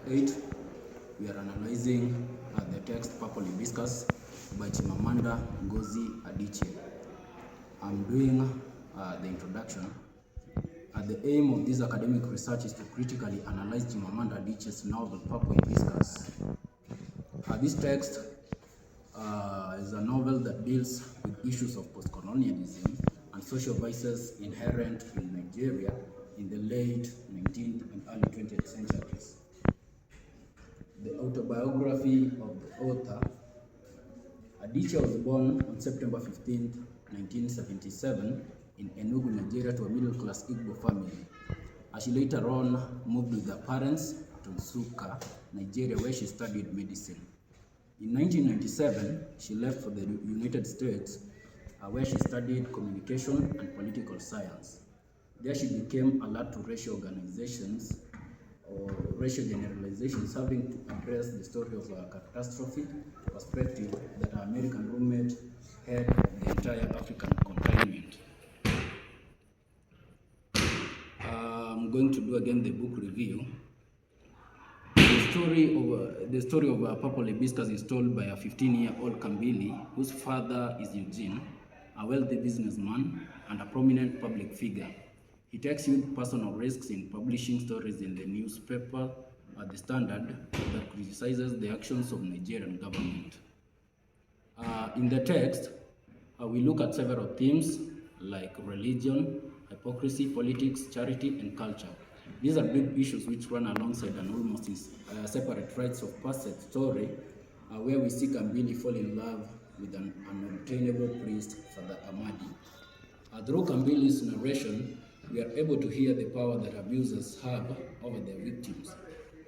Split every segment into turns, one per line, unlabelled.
8, we are analyzing the text Purple Hibiscus by Chimamanda Ngozi Adichie. I'm doing the introduction. The aim of this academic research is to critically analyze Chimamanda Adichie's novel Purple Hibiscus. This text is a novel that deals with issues of post-colonialism and social vices inherent in Nigeria in the late 19th and early 20th centuries. The autobiography of the author. Adichie was born on September 15, 1977 in Enugu, Nigeria to a middle-class Igbo family. She later on moved with her parents to Nsukka, Nigeria, where she studied medicine. In 1997, she left for the United States, where she studied communication and political science. There she became alert to racial organizations or racial generalizations, having to address the story of a catastrophic perspective that her American roommate had of the entire African continent. I'm going to do again the book review. The story of Purple Hibiscus is told by a 15-year-old Kambili whose father is Eugene, a wealthy businessman and a prominent public figure. He takes huge personal risks in publishing stories in the newspaper The Standard that criticizes the actions of Nigerian government. In the text, we look at several themes like religion, hypocrisy, politics, charity, and culture. These are big issues which run alongside an almost separate rites of passage story where we see Kambili fall in love with an unobtainable priest, Father Amadi. Through Kambili's narration, we are able to hear the power that abusers have over their victims.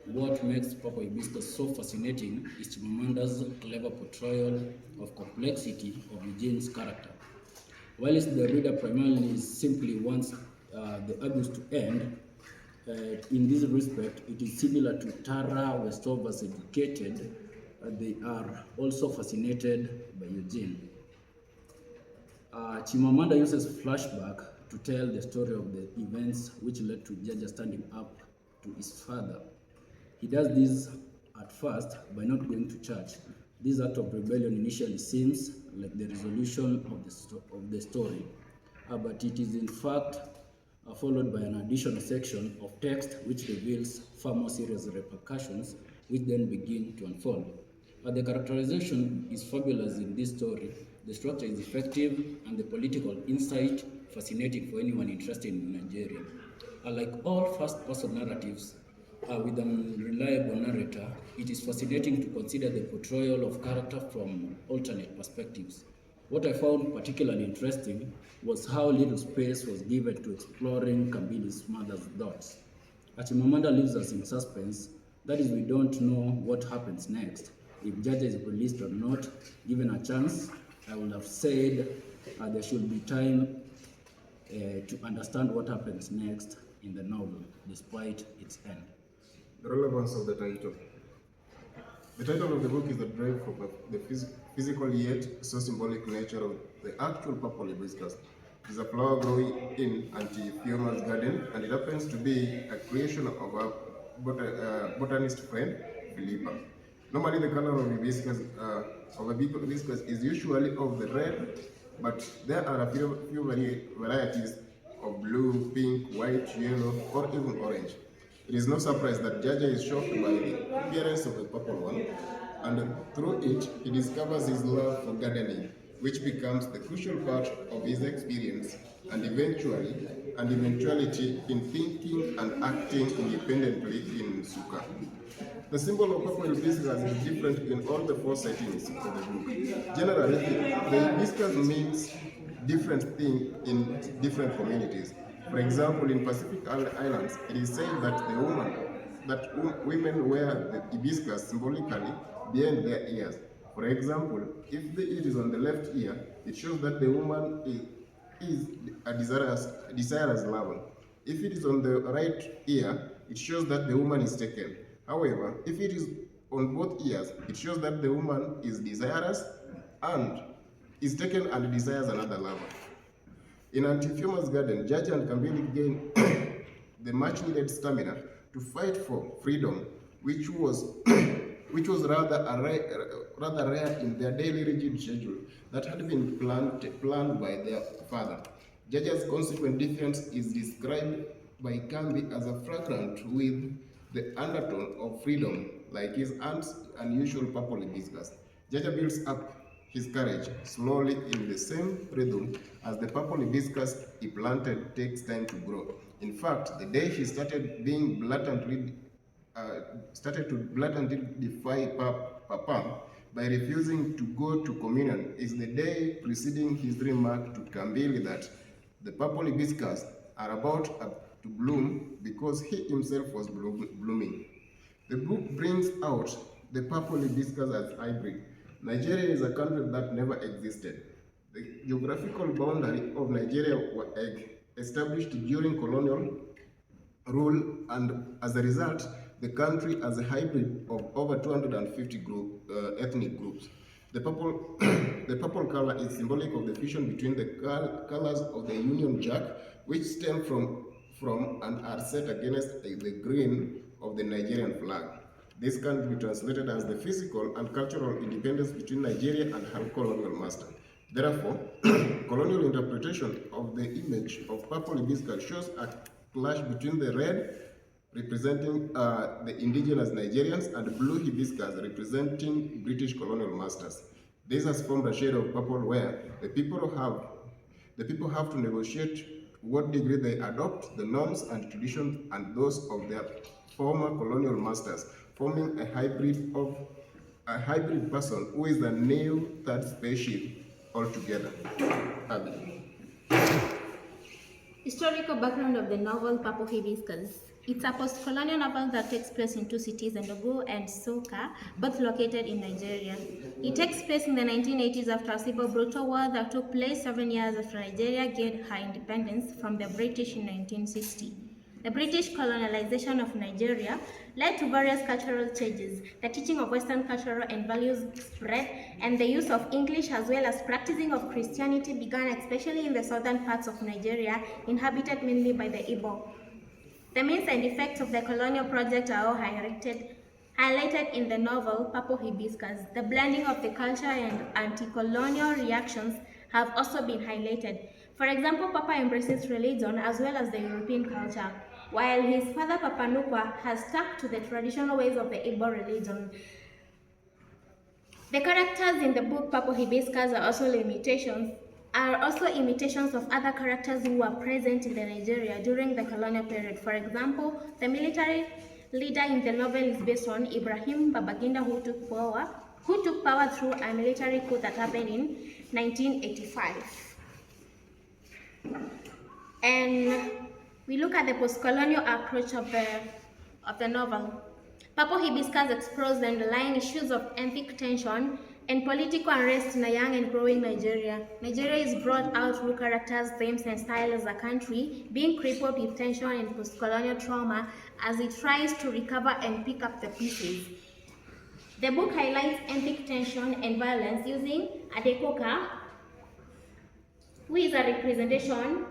What makes Purple Hibiscus so fascinating is Chimamanda's clever portrayal of complexity of Eugene's character. Whilst the reader primarily simply wants the abuse to end, in this respect, it is similar to Tara Westover's Educated. They are also fascinated by Eugene. Chimamanda uses flashback to tell the story of the events which led to Jaja standing up to his father. He does this at first by not going to church. This act of rebellion initially seems like the resolution of the story, but it is in fact followed by an additional section of text which reveals far more serious repercussions which then begin to unfold. The characterization is fabulous in this story, the structure is effective, and the political insight fascinating for anyone interested in Nigeria. Like all first-person narratives with an reliable narrator, it is fascinating to consider the portrayal of character from alternate perspectives. What I found particularly interesting was how little space was given to exploring Kambili's mother's thoughts. Chimamanda leaves us in suspense, that is, we don't know what happens next. If Jaja is released or not, given a chance, I would have said there should be time to understand what happens next in the novel, despite its end.
The relevance of the title. The title of the book is derived from the physical yet so symbolic nature of the actual Purple Hibiscus. It is a flower growing in Auntie Fiona's garden, and it happens to be a creation of a botanist friend, Philippa. Normally, the color of hibiscus is usually of the red, but there are a few varieties of blue, pink, white, yellow, or even orange. It is no surprise that Jaja is shocked by the appearance of the purple one, and through it, he discovers his love for gardening, which becomes the crucial part of his experience and eventuality in thinking and acting independently in Nsukka. The symbol of purple hibiscus is different in all the four settings of the book. Generally, the hibiscus means different things in different communities. For example, in Pacific Islands, it is said that women wear the hibiscus symbolically behind their ears. For example, if it is on the left ear, it shows that the woman is a desirous lover. If it is on the right ear, it shows that the woman is taken. However, if it is on both ears, it shows that the woman is desirous and is taken and desires another lover. In Auntie Fiona's garden, Jaja and Kambili gain the much-needed stamina to fight for freedom which was which was rather rare in their daily rigid schedule that had been planned by their father. Jaja's consequent defiance is described by Kambi as a fragrant with the undertone of freedom, like his aunt's unusual purple hibiscus. Jaja builds up his courage slowly in the same rhythm as the purple hibiscus he planted takes time to grow. In fact, the day he started to blatantly defy Papa by refusing to go to communion is the day preceding his remark to Kambili that the purple hibiscus are about to bloom because he himself was blooming. The book brings out the purple hibiscus as hybrid. Nigeria is a country that never existed. The geographical boundary of Nigeria was established during colonial rule, and as a result, the country as a hybrid of over 250 ethnic groups. The purple, the purple color is symbolic of the fusion between the colors of the Union Jack, which stem from and are set against the green of the Nigerian flag. This can be translated as the physical and cultural independence between Nigeria and her colonial master. Therefore, colonial interpretation of the image of purple hibiscus shows a clash between the red, representing the indigenous Nigerians, and blue hibiscus, representing British colonial masters. This has formed a shade of purple where the people have to negotiate to what degree they adopt the norms and traditions and those of their former colonial masters, forming a hybrid person who is a new third species altogether. Abby.
Historical background of the novel Purple Hibiscus. It's a post-colonial novel that takes place in two cities, Enugu and Soka, both located in Nigeria. It takes place in the 1980s after a civil brutal war that took place 7 years after Nigeria gained her independence from the British in 1960. The British colonization of Nigeria led to various cultural changes. The teaching of Western cultural and values spread, and the use of English as well as practicing of Christianity began, especially in the southern parts of Nigeria, inhabited mainly by the Igbo. The means and effects of the colonial project are all highlighted in the novel Purple Hibiscus. The blending of the culture and anti-colonial reactions have also been highlighted. For example, Papa embraces religion as well as the European culture, while his father Papa Nukwa has stuck to the traditional ways of the Igbo religion. The characters in the book Purple Hibiscus are also imitations of other characters who were present in Nigeria during the colonial period. For example, the military leader in the novel is based on Ibrahim Babangida, who took power through a military coup that happened in 1985. And we look at the post-colonial approach of the novel. Purple Hibiscus explores the underlying issues of ethnic tension and political unrest in a young and growing Nigeria. Nigeria is brought out through characters, themes, and style as a country, being crippled with tension and post-colonial trauma as it tries to recover and pick up the pieces. The book highlights ethnic tension and violence using Adekoka, who is a representation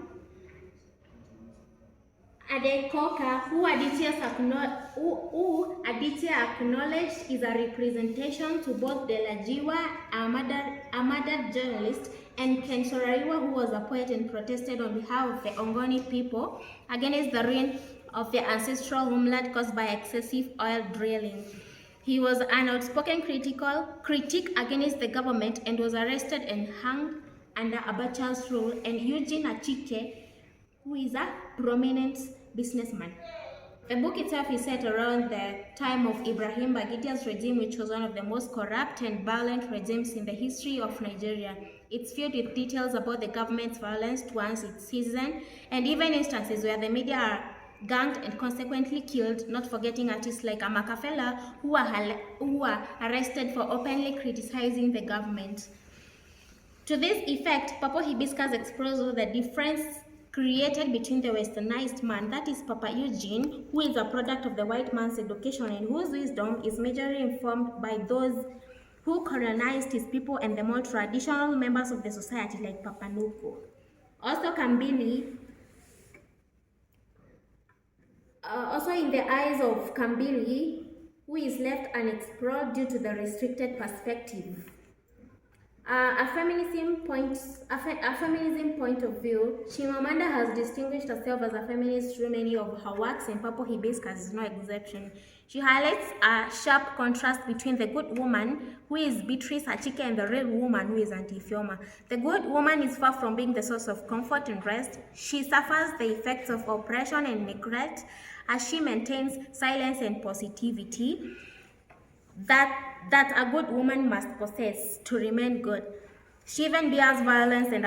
who Aditya acknowledged is a representation to both the Lajiwa, a journalist, and Ken Soraiwa, who was a poet and protested on behalf of the Ongoni people against the ruin of their ancestral homeland caused by excessive oil drilling. He was an outspoken critic against the government and was arrested and hung under Abacha's rule, and Eugene Achike, who is a prominent businessman. The book itself is set around the time of Ibrahim Bagidia's regime, which was one of the most corrupt and violent regimes in the history of Nigeria. It's filled with details about the government's violence towards its citizens, and even instances where the media are ganged and consequently killed, not forgetting artists like Amakafela, who were arrested for openly criticizing the government. To this effect, Purple Hibiscus explores the difference created between the westernized man, that is Papa Eugene, who is a product of the white man's education and whose wisdom is majorly informed by those who colonized his people and the more traditional members of the society like Papa Nuko. Also Kambili, also in the eyes of Kambili, who who is left unexplored due to the restricted perspective. A feminism point of view, Chimamanda has distinguished herself as a feminist through many of her works, and Purple Hibiscus is no exception. She highlights a sharp contrast between the good woman, who is Beatrice Achike, and the real woman, who is Auntie Ifeoma. The good woman is far from being the source of comfort and rest. She suffers the effects of oppression and neglect as she maintains silence and positivity that a good woman must possess to remain good. She even bears violence and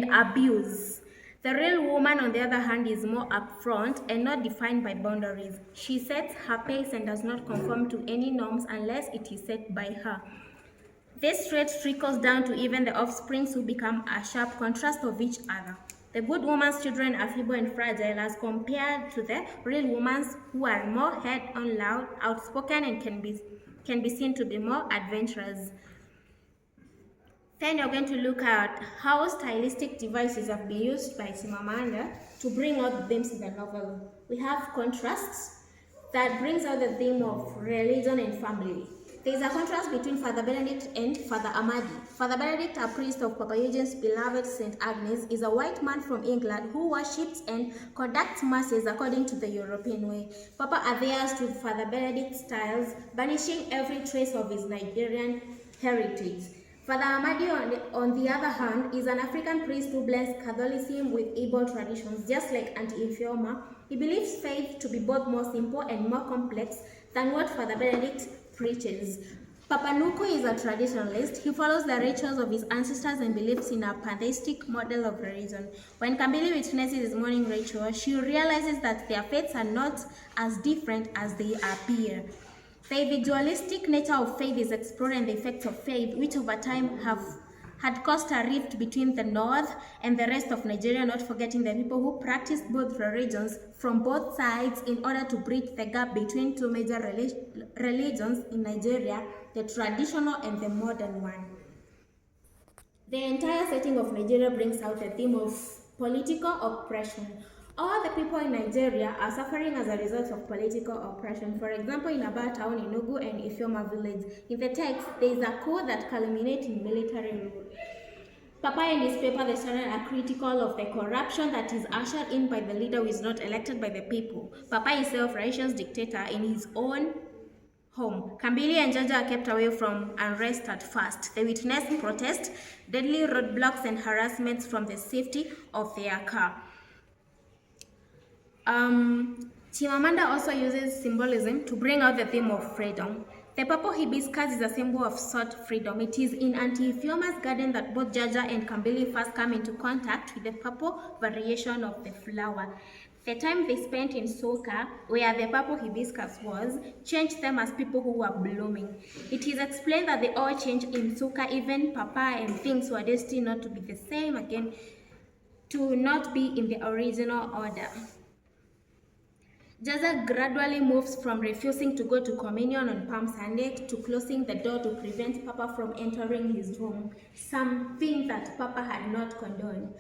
abuse. The real woman, on the other hand, is more upfront and not defined by boundaries. She sets her pace and does not conform to any norms unless it is set by her. This trait trickles down to even the offsprings, who become a sharp contrast of each other. The good woman's children are feeble and fragile as compared to the real woman's, who are more head-on, loud, outspoken, and can be seen to be more adventurous. Then you're going to look at how stylistic devices have been used by Chimamanda to bring out the themes in the novel. We have contrasts that brings out the theme of religion and family. There is a contrast between Father Benedict and Father Amadi. Father Benedict, a priest of Papa Eugene's beloved St. Agnes, is a white man from England who worships and conducts masses according to the European way. Papa adheres to Father Benedict's styles, banishing every trace of his Nigerian heritage. Father Amadi, on the other hand, is an African priest who blends Catholicism with Igbo traditions. Just like Auntie Ifeoma, he believes faith to be both more simple and more complex than what Father Benedict preaches. Papa Nuku is a traditionalist. He follows the rituals of his ancestors and believes in a pantheistic model of religion. When Kambili witnesses his morning ritual, she realizes that their faiths are not as different as they appear. The individualistic nature of faith is explored, and the effects of faith, which over time had caused a rift between the north and the rest of Nigeria, not forgetting the people who practiced both religions from both sides in order to bridge the gap between two major religions in Nigeria, the traditional and the modern one. The entire setting of Nigeria brings out the theme of political oppression. All the people in Nigeria are suffering as a result of political oppression. For example, in Aba town, Enugu, and Ifeoma village, in the text, there is a coup that culminates in military rule. Papa in his paper, The Standard, are critical of the corruption that is ushered in by the leader who is not elected by the people. Papa is a self-righteous dictator in his own home. Kambili and Jaja are kept away from unrest at first. They witness protest, deadly roadblocks, and harassments from the safety of their car. Chimamanda also uses symbolism to bring out the theme of freedom. The purple hibiscus is a symbol of sought freedom. It is in Auntie Ifeoma's garden that both Jaja and Kambili first come into contact with the purple variation of the flower. The time they spent in Soka, where the purple hibiscus was, changed them as people who were blooming. It is explained that they all changed in Soka, even Papa and things were destined not to be the same again, to not be in the original order. Jaja gradually moves from refusing to go to communion on Palm Sunday to closing the door to prevent Papa from entering his room, something that Papa had not condoned.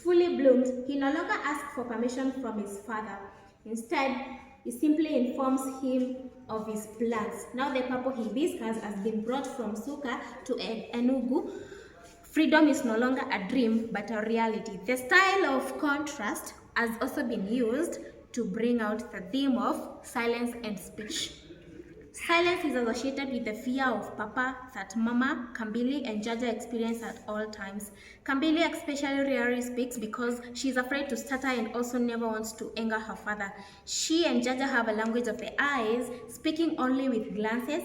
Fully bloomed, he no longer asks for permission from his father. Instead, he simply informs him of his plans. Now the purple hibiscus has been brought from Suka to Enugu. Freedom is no longer a dream, but a reality. The style of contrast has also been used to bring out the theme of silence and speech. Silence is associated with the fear of Papa that Mama, Kambili, and Jaja experience at all times. Kambili especially rarely speaks because she is afraid to stutter and also never wants to anger her father. She and Jaja have a language of the eyes, speaking only with glances,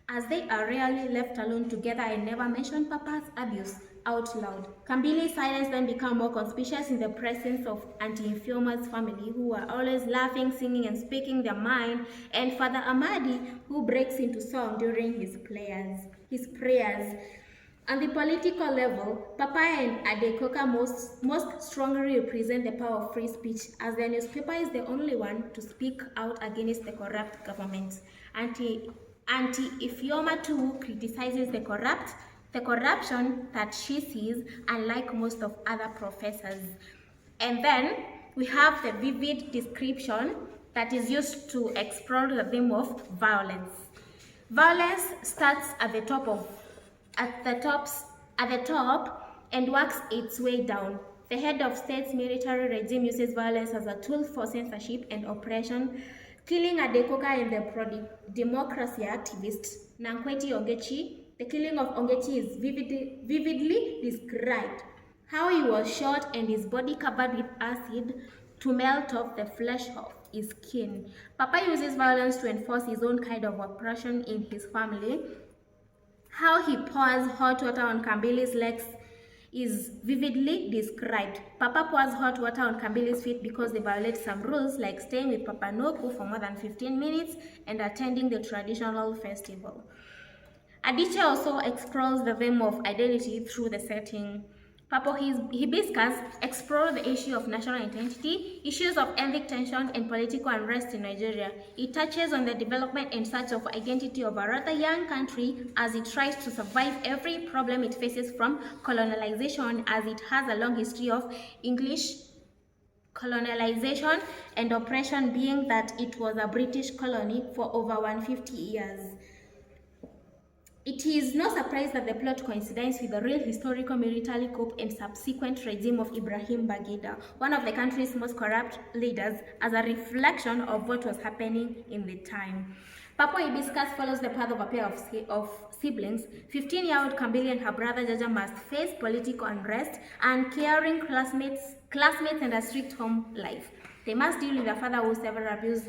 as they are rarely left alone together and never mention Papa's abuse out loud. Kambili's silence then become more conspicuous in the presence of Auntie Ifeoma's family, who are always laughing, singing, and speaking their mind, and Father Amadi, who breaks into song during his prayers. On the political level, Papa and Adekoka most strongly represent the power of free speech, as the newspaper is the only one to speak out against the corrupt government. Auntie Ifeoma too criticizes the corruption that she sees, unlike most of other professors. And then we have the vivid description that is used to explore the theme of violence. Violence starts at the top and works its way down. The head of state's military regime uses violence as a tool for censorship and oppression, killing Adekoka and the pro-democracy activist Nankweti Ongechi. The killing of Ongechi is vividly described. How he was shot and his body covered with acid to melt off the flesh of his skin. Papa uses violence to enforce his own kind of oppression in his family. How he pours hot water on Kambili's legs is vividly described. Papa pours hot water on Kambili's feet because they violate some rules, like staying with Papa Noku for more than 15 minutes and attending the traditional festival. Adichie also explores the theme of identity through the setting. Purple Hibiscus explores the issue of national identity, issues of ethnic tension and political unrest in Nigeria. It touches on the development and search of identity of a rather young country as it tries to survive every problem it faces, from colonization, as it has a long history of English colonization and oppression, being that it was a British colony for over 150 years. It is no surprise that the plot coincides with the real historical military coup and subsequent regime of Ibrahim Bagida, one of the country's most corrupt leaders, as a reflection of what was happening in the time. Purple Hibiscus follows the path of a pair of siblings. 15-year-old Kambili and her brother Jaja must face political unrest, uncaring classmates and a strict home life. They must deal with a father who severe abuse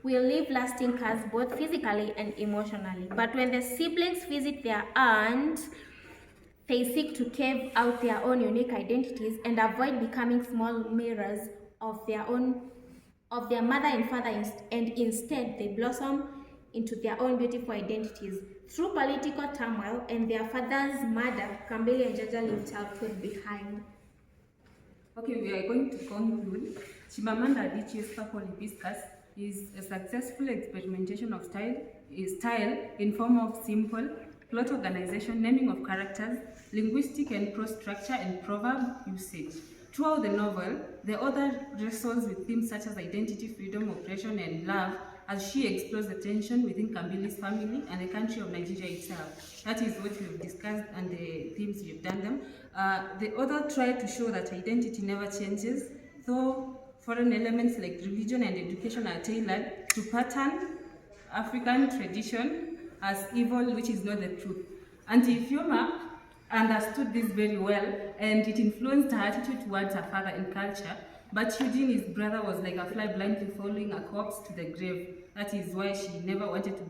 will leave lasting scars both physically and emotionally. But when the siblings visit their aunt, they seek to carve out their own unique identities and avoid becoming small mirrors of their mother and father, and instead they blossom into their own beautiful identities. Through political turmoil and their father's murder, Kambili and Jaja leave childhood behind.
Okay, we are going to conclude. Chimamanda Adichie's Purple Hibiscus is a successful experimentation of style in form of simple plot organization, naming of characters, linguistic and prose structure, and proverb usage. Throughout the novel, the author wrestles with themes such as identity, freedom, oppression, and love, as she explores the tension within Kambili's family and the country of Nigeria itself. That is what we've discussed and the themes we've done them. The author tried to show that identity never changes, though foreign elements like religion and education are tailored to pattern African tradition as evil, which is not the truth. Anti-Fioma understood this very well, and it influenced her attitude towards her father and culture. But Eugene, his brother, was like a fly blindly following a corpse to the grave. That is why he never wanted to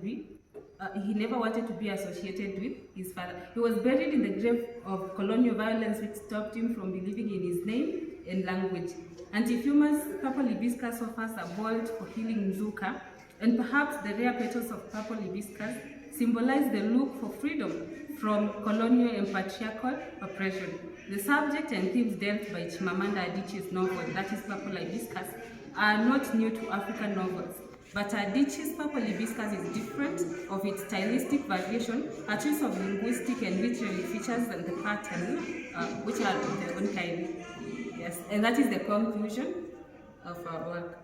be associated with his father. He was buried in the grave of colonial violence, which stopped him from believing in his name and language. Anti-Fioma's Purple Hibiscus offers a bolt for healing Nzuka, and perhaps the rare petals of Purple Hibiscus symbolize the look for freedom from colonial and patriarchal oppression. The subject and themes dealt by Chimamanda Adichie's novel, that is Purple Hibiscus, are not new to African novels. But Adichie's Purple Hibiscus is different of its stylistic variation, a choice of linguistic and literary features and the pattern, which are of their own kind. Yes, and that is the conclusion of our work.